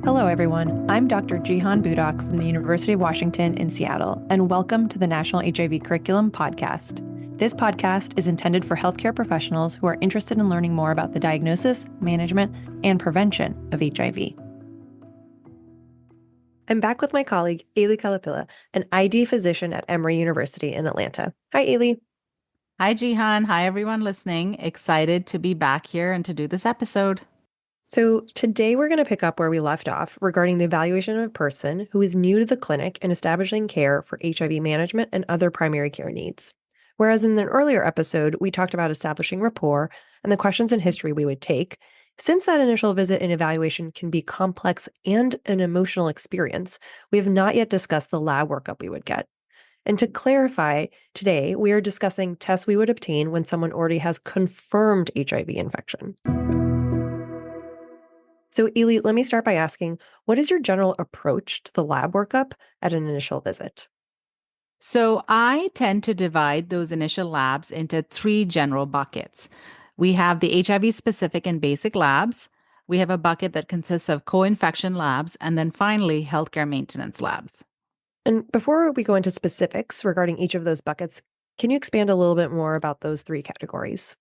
Hello, everyone. I'm Dr. Jehan Budak from the University of Washington in Seattle, and welcome to the National HIV Curriculum podcast. This podcast is intended for healthcare professionals who are interested in learning more about the diagnosis, management, and prevention of HIV. I'm back with my colleague, Aley Kalapila, an ID physician at Emory University in Atlanta. Hi, Aley. Hi, Jehan. Hi, everyone listening. Excited to be back here and to do this episode. So today we're going to pick up where we left off regarding the evaluation of a person who is new to the clinic and establishing care for HIV management and other primary care needs. Whereas in an earlier episode, we talked about establishing rapport and the questions and history we would take. Since that initial visit and evaluation can be complex and an emotional experience, we have not yet discussed the lab workup we would get. And to clarify, today we are discussing tests we would obtain when someone already has confirmed HIV infection. So, Aley, let me start by asking, what is your general approach to the lab workup at an initial visit? So, I tend to divide those initial labs into three general buckets. We have the HIV specific and basic labs. We have a bucket that consists of co-infection labs, and then finally, healthcare maintenance labs. And before we go into specifics regarding each of those buckets, can you expand a little bit more about those three categories?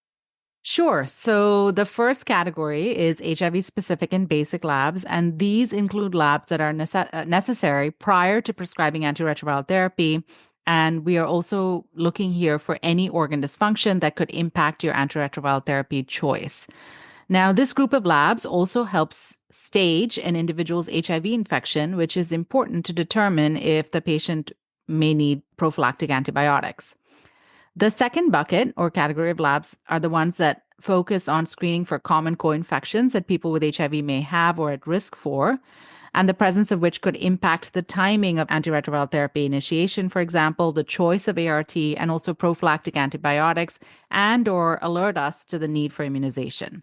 Sure. So the first category is HIV specific and basic labs, and these include labs that are necessary prior to prescribing antiretroviral therapy. And we are also looking here for any organ dysfunction that could impact your antiretroviral therapy choice. Now, this group of labs also helps stage an individual's HIV infection, which is important to determine if the patient may need prophylactic antibiotics. The second bucket or category of labs are the ones that focus on screening for common co-infections that people with HIV may have or at risk for, and the presence of which could impact the timing of antiretroviral therapy initiation, for example, the choice of ART, and also prophylactic antibiotics, and or alert us to the need for immunization.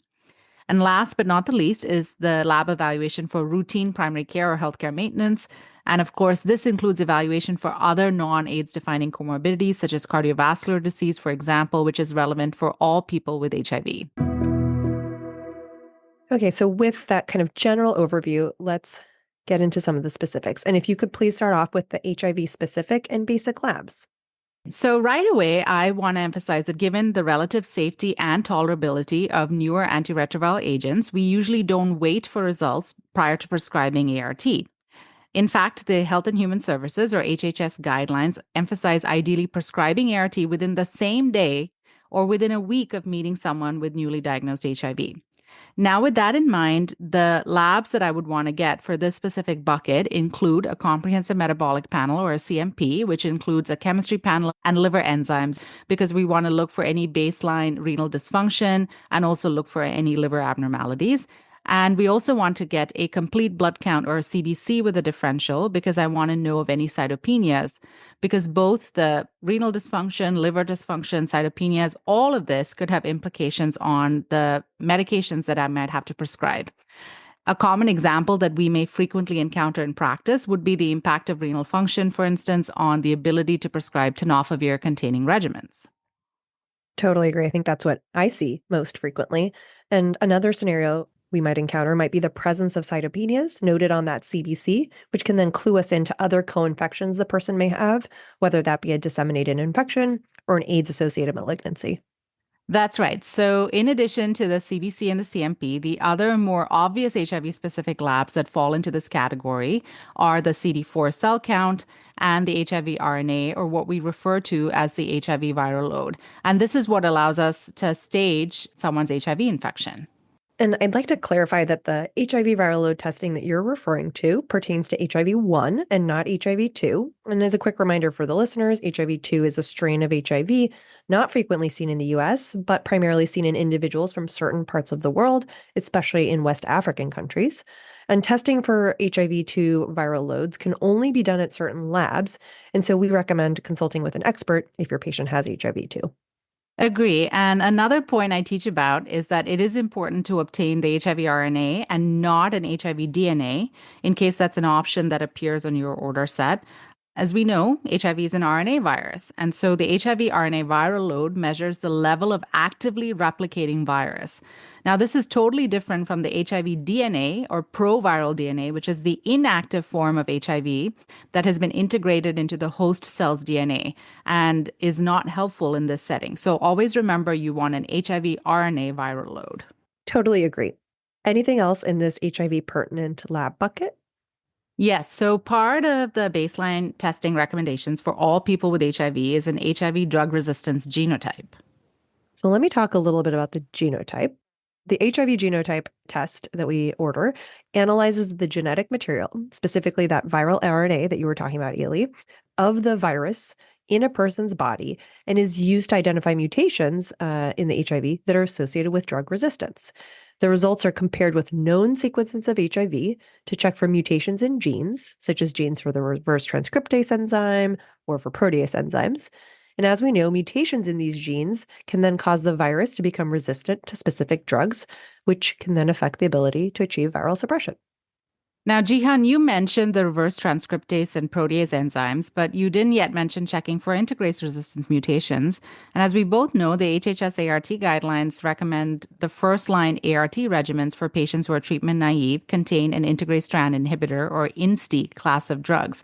And last but not the least is the lab evaluation for routine primary care or healthcare maintenance. And of course, this includes evaluation for other non-AIDS defining comorbidities, such as cardiovascular disease, for example, which is relevant for all people with HIV. Okay, so with that kind of general overview, let's get into some of the specifics. And if you could please start off with the HIV specific and basic labs. So right away, I want to emphasize that given the relative safety and tolerability of newer antiretroviral agents, we usually don't wait for results prior to prescribing ART. In fact, the Health and Human Services, or HHS guidelines, emphasize ideally prescribing ART within the same day or within a week of meeting someone with newly diagnosed HIV. Now, with that in mind, the labs that I would want to get for this specific bucket include a comprehensive metabolic panel, or a CMP, which includes a chemistry panel and liver enzymes, because we want to look for any baseline renal dysfunction and also look for any liver abnormalities. And we also want to get a complete blood count, or a CBC, with a differential, because I want to know of any cytopenias, because both the renal dysfunction, liver dysfunction, cytopenias, all of this could have implications on the medications that I might have to prescribe. A common example that we may frequently encounter in practice would be the impact of renal function, for instance, on the ability to prescribe tenofovir-containing regimens. Totally agree. I think that's what I see most frequently. And another scenario we might encounter might be the presence of cytopenias noted on that CBC, which can then clue us into other co-infections the person may have, whether that be a disseminated infection or an AIDS-associated malignancy. That's right. So, in addition to the CBC and the CMP, the other more obvious HIV-specific labs that fall into this category are the CD4 cell count and the HIV RNA, or what we refer to as the HIV viral load. And this is what allows us to stage someone's HIV infection. And I'd like to clarify that the HIV viral load testing that you're referring to pertains to HIV-1 and not HIV-2. And as a quick reminder for the listeners, HIV-2 is a strain of HIV not frequently seen in the US, but primarily seen in individuals from certain parts of the world, especially in West African countries. And testing for HIV-2 viral loads can only be done at certain labs. And so we recommend consulting with an expert if your patient has HIV-2. Agree. And another point I teach about is that it is important to obtain the HIV RNA and not an HIV DNA, in case that's an option that appears on your order set. As we know, HIV is an RNA virus. And so the HIV RNA viral load measures the level of actively replicating virus. Now, this is totally different from the HIV DNA or proviral DNA, which is the inactive form of HIV that has been integrated into the host cell's DNA and is not helpful in this setting. So always remember you want an HIV RNA viral load. Totally agree. Anything else in this HIV pertinent lab bucket? Yes. So part of the baseline testing recommendations for all people with HIV is an HIV drug resistance genotype. So let me talk a little bit about the genotype. The HIV genotype test that we order analyzes the genetic material, specifically that viral RNA that you were talking about, Aley, of the virus in a person's body and is used to identify mutations in the HIV that are associated with drug resistance. The results are compared with known sequences of HIV to check for mutations in genes, such as genes for the reverse transcriptase enzyme or for protease enzymes. And as we know, mutations in these genes can then cause the virus to become resistant to specific drugs, which can then affect the ability to achieve viral suppression. Now, Jehan, you mentioned the reverse transcriptase and protease enzymes, but you didn't yet mention checking for integrase resistance mutations. And as we both know, the HHS ART guidelines recommend the first line ART regimens for patients who are treatment naive contain an integrase strand inhibitor or INSTI class of drugs.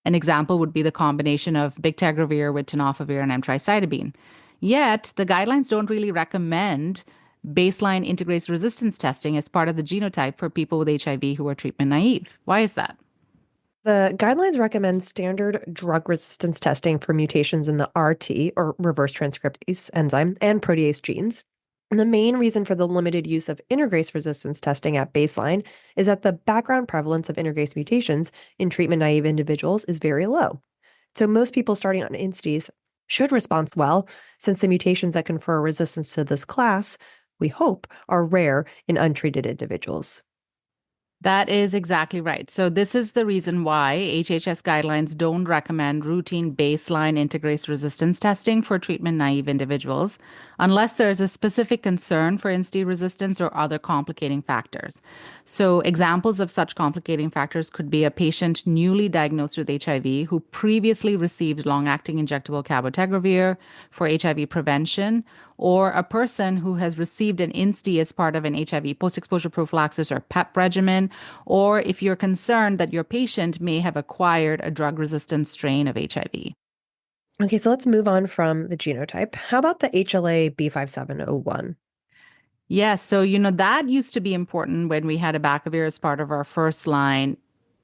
An example would be the combination of bictegravir with tenofovir and emtricitabine. Yet, the guidelines don't really recommend baseline integrase resistance testing as part of the genotype for people with HIV who are treatment naive. Why is that? The guidelines recommend standard drug resistance testing for mutations in the RT or reverse transcriptase enzyme and protease genes. And the main reason for the limited use of integrase resistance testing at baseline is that the background prevalence of integrase mutations in treatment naive individuals is very low. So most people starting on INSTIs should respond well, since the mutations that confer resistance to this class, we hope, are rare in untreated individuals. That is exactly right. So, this is the reason why HHS guidelines don't recommend routine baseline integrase resistance testing for treatment naive individuals unless there is a specific concern for INSTI resistance or other complicating factors. So, examples of such complicating factors could be a patient newly diagnosed with HIV who previously received long acting injectable cabotegravir for HIV prevention, or a person who has received an INSTI as part of an HIV post exposure prophylaxis or PEP regimen, or if you're concerned that your patient may have acquired a drug resistant strain of HIV. Okay, so let's move on from the genotype. How about the HLA B5701? Yes, so that used to be important when we had abacavir as part of our first line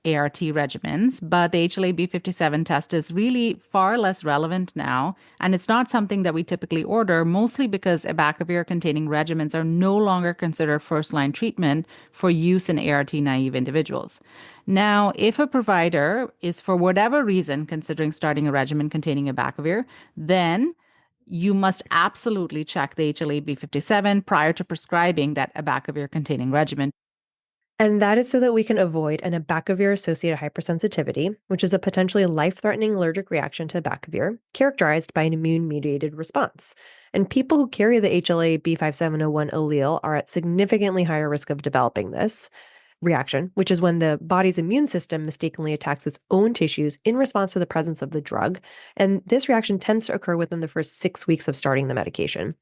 ART regimens, but the HLA-B57 test is really far less relevant now, and it's not something that we typically order, mostly because abacavir containing regimens are no longer considered first line treatment for use in ART naive individuals. Now, if a provider is for whatever reason considering starting a regimen containing abacavir, then you must absolutely check the HLA-B57 prior to prescribing that abacavir containing regimen. And that is so that we can avoid an abacavir-associated hypersensitivity, which is a potentially life-threatening allergic reaction to abacavir, characterized by an immune-mediated response. And people who carry the HLA B5701 allele are at significantly higher risk of developing this reaction, which is when the body's immune system mistakenly attacks its own tissues in response to the presence of the drug. And this reaction tends to occur within the first 6 weeks of starting the medication.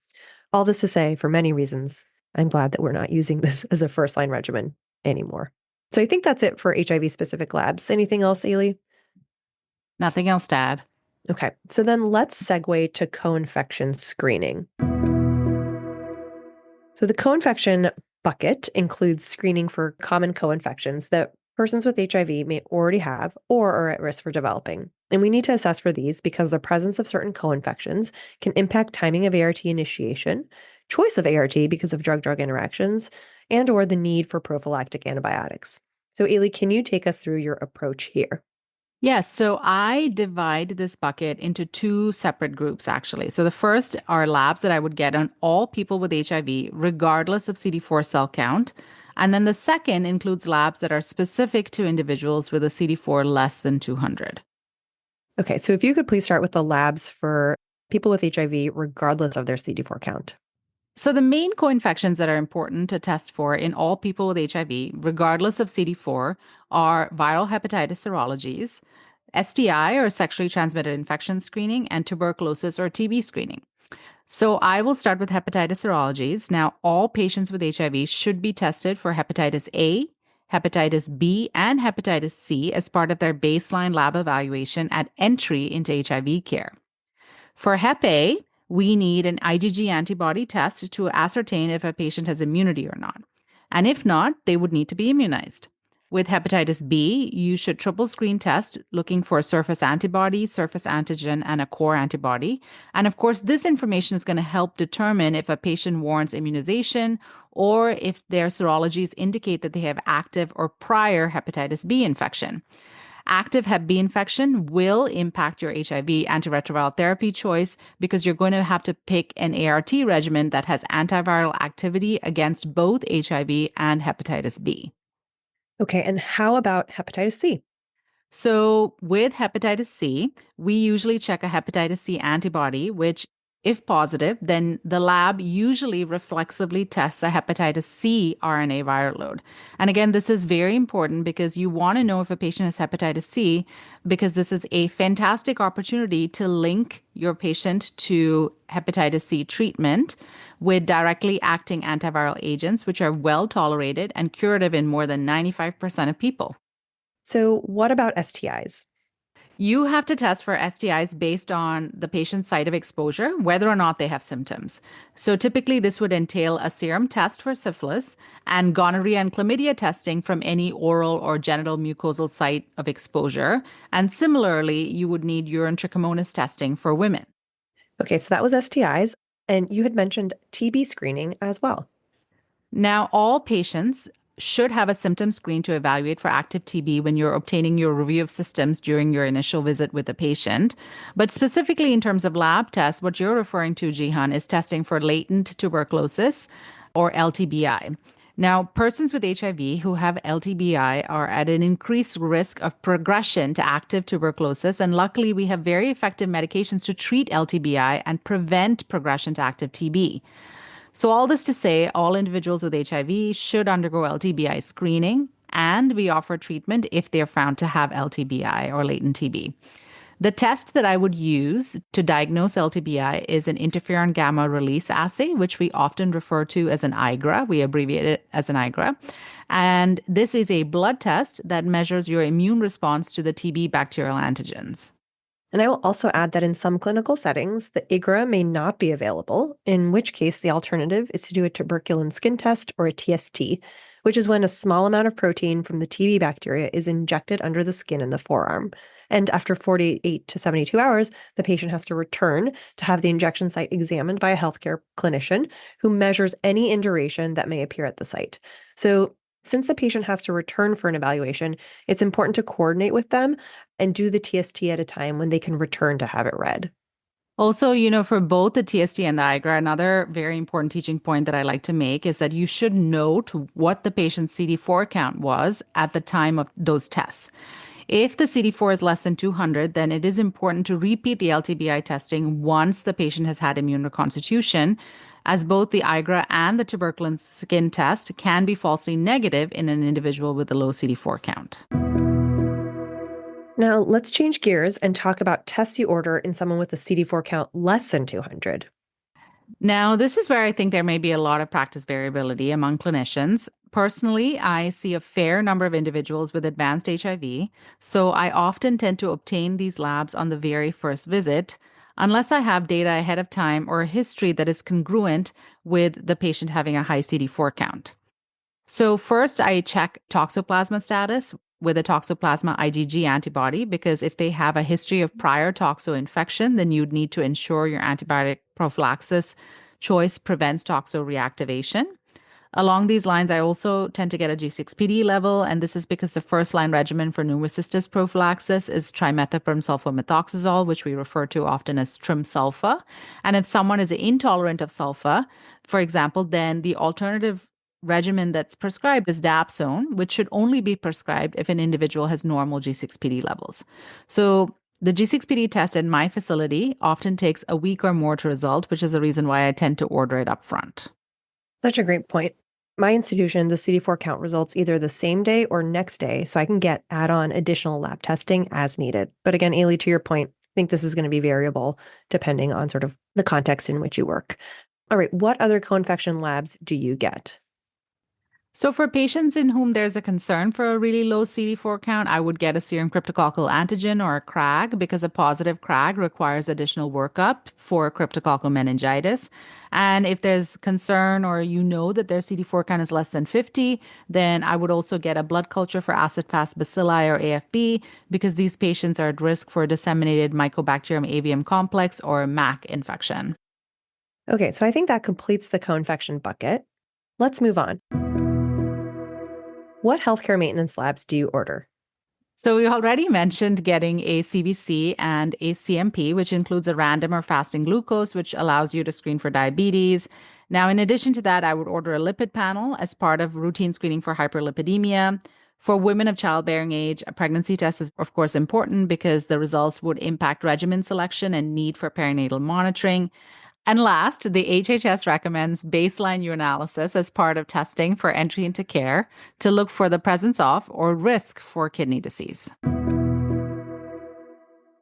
All this to say, for many reasons, I'm glad that we're not using this as a first-line regimen anymore. So I think that's it for HIV specific labs. Anything else, Aley? Nothing else to add. Okay, so then let's segue to co-infection screening. So the co-infection bucket includes screening for common co-infections that persons with HIV may already have or are at risk for developing. And we need to assess for these because the presence of certain co-infections can impact timing of ART initiation, choice of ART because of drug-drug interactions, and or the need for prophylactic antibiotics. So Aley, can you take us through your approach here? Yes, so I divide this bucket into two separate groups, actually. So the first are labs that I would get on all people with HIV, regardless of CD4 cell count. And then the second includes labs that are specific to individuals with a CD4 less than 200. Okay, so if you could please start with the labs for people with HIV, regardless of their CD4 count. So the main co-infections that are important to test for in all people with HIV, regardless of CD4, are viral hepatitis serologies, STI or sexually transmitted infection screening, and tuberculosis or TB screening. So I will start with hepatitis serologies. Now, all patients with HIV should be tested for hepatitis A, hepatitis B, and hepatitis C as part of their baseline lab evaluation at entry into HIV care. For Hep A, we need an IgG antibody test to ascertain if a patient has immunity or not. And if not, they would need to be immunized. With hepatitis B, you should triple screen test looking for a surface antibody, surface antigen, and a core antibody. And of course, this information is going to help determine if a patient warrants immunization or if their serologies indicate that they have active or prior hepatitis B infection. Active Hep B infection will impact your HIV antiretroviral therapy choice because you're going to have to pick an ART regimen that has antiviral activity against both HIV and hepatitis B. Okay, and how about hepatitis C? So, with hepatitis C, we usually check a hepatitis C antibody, which, if positive, then the lab usually reflexively tests a hepatitis C RNA viral load. And again, this is very important because you want to know if a patient has hepatitis C, because this is a fantastic opportunity to link your patient to hepatitis C treatment with directly acting antiviral agents, which are well tolerated and curative in more than 95% of people. So, what about STIs? You have to test for STIs based on the patient's site of exposure, whether or not they have symptoms. So typically, this would entail a serum test for syphilis and gonorrhea and chlamydia testing from any oral or genital mucosal site of exposure. And similarly, you would need urine trichomonas testing for women. Okay, so that was STIs, and you had mentioned TB screening as well. Now, all patients should have a symptom screen to evaluate for active TB when you're obtaining your review of systems during your initial visit with the patient. But specifically in terms of lab tests, what you're referring to, Jehan, is testing for latent tuberculosis or LTBI. Now, persons with HIV who have LTBI are at an increased risk of progression to active tuberculosis. And luckily, we have very effective medications to treat LTBI and prevent progression to active TB. So, all this to say, all individuals with HIV should undergo LTBI screening, and we offer treatment if they're found to have LTBI or latent TB. The test that I would use to diagnose LTBI is an interferon gamma release assay, which we often refer to as an IGRA. We abbreviate it as an IGRA. And this is a blood test that measures your immune response to the TB bacterial antigens. And I will also add that in some clinical settings, the IGRA may not be available, in which case the alternative is to do a tuberculin skin test or a TST, which is when a small amount of protein from the TB bacteria is injected under the skin in the forearm. And after 48 to 72 hours, the patient has to return to have the injection site examined by a healthcare clinician who measures any induration that may appear at the site. So since the patient has to return for an evaluation, it's important to coordinate with them and do the TST at a time when they can return to have it read. Also, for both the TST and the IGRA, another very important teaching point that I like to make is that you should note what the patient's CD4 count was at the time of those tests. If the CD4 is less than 200, then it is important to repeat the LTBI testing once the patient has had immune reconstitution, as both the IGRA and the tuberculin skin test can be falsely negative in an individual with a low CD4 count. Now, let's change gears and talk about tests you order in someone with a CD4 count less than 200. Now, this is where I think there may be a lot of practice variability among clinicians. Personally, I see a fair number of individuals with advanced HIV, so I often tend to obtain these labs on the very first visit, unless I have data ahead of time or a history that is congruent with the patient having a high CD4 count. So, first, I check toxoplasma status with a toxoplasma IgG antibody, because if they have a history of prior toxo infection, then you'd need to ensure your antibiotic prophylaxis choice prevents toxo reactivation. Along these lines, I also tend to get a G6PD level, and this is because the first line regimen for pneumocystis prophylaxis is trimethoprim sulfamethoxazole, which we refer to often as trim-sulfa. And if someone is intolerant of sulfa, for example, then the alternative regimen that's prescribed is dapsone, which should only be prescribed if an individual has normal G6PD levels. So the G6PD test in my facility often takes a week or more to result, which is the reason why I tend to order it up front. Such a great point. my institution, the CD4 count results either the same day or next day, so I can add on additional lab testing as needed. But again, Aley, to your point, I think this is going to be variable depending on sort of the context in which you work. All right, what other co-infection labs do you get? So for patients in whom there's a concern for a really low CD4 count, I would get a serum cryptococcal antigen or a CRAG because a positive CRAG requires additional workup for cryptococcal meningitis. And if there's concern or you know that their CD4 count is less than 50, then I would also get a blood culture for acid-fast bacilli or AFB because these patients are at risk for disseminated Mycobacterium avium complex or MAC infection. Okay, so I think that completes the co-infection bucket. Let's move on. What healthcare maintenance labs do you order? So we already mentioned getting a CBC and a CMP, which includes a random or fasting glucose, which allows you to screen for diabetes. Now, in addition to that, I would order a lipid panel as part of routine screening for hyperlipidemia. For women of childbearing age, a pregnancy test is, of course, important because the results would impact regimen selection and need for perinatal monitoring. And last, the HHS recommends baseline urinalysis as part of testing for entry into care to look for the presence of or risk for kidney disease.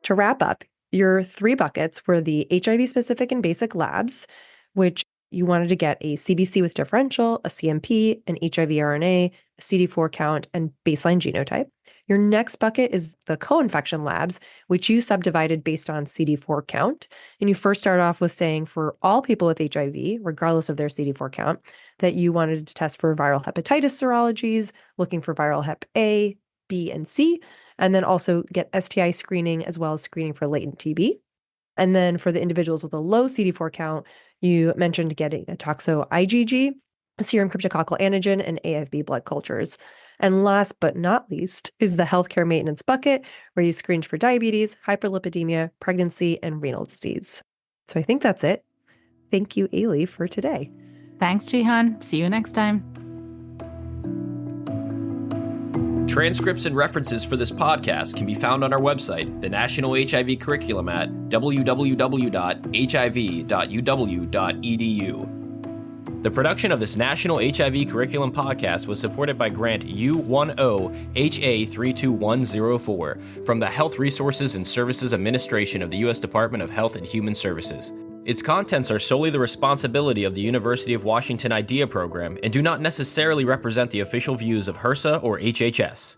To wrap up, your 3 buckets were the HIV-specific and basic labs, which you wanted to get a CBC with differential, a CMP, an HIV RNA, a CD4 count, and baseline genotype. Your next bucket is the co-infection labs, which you subdivided based on CD4 count. And you first start off with saying for all people with HIV, regardless of their CD4 count, that you wanted to test for viral hepatitis serologies, looking for viral hep A, B, and C, and then also get STI screening as well as screening for latent TB. And then for the individuals with a low CD4 count, you mentioned getting a toxo IgG, a serum cryptococcal antigen, and AFB blood cultures. And last but not least is the healthcare maintenance bucket, where you screened for diabetes, hyperlipidemia, pregnancy, and renal disease. So I think that's it. Thank you, Aley, for today. Thanks, Jehan. See you next time. Transcripts and references for this podcast can be found on our website, the National HIV Curriculum at www.hiv.uw.edu. The production of this National HIV Curriculum podcast was supported by Grant U10HA32104 from the Health Resources and Services Administration of the U.S. Department of Health and Human Services. Its contents are solely the responsibility of the University of Washington IDEA program and do not necessarily represent the official views of HRSA or HHS.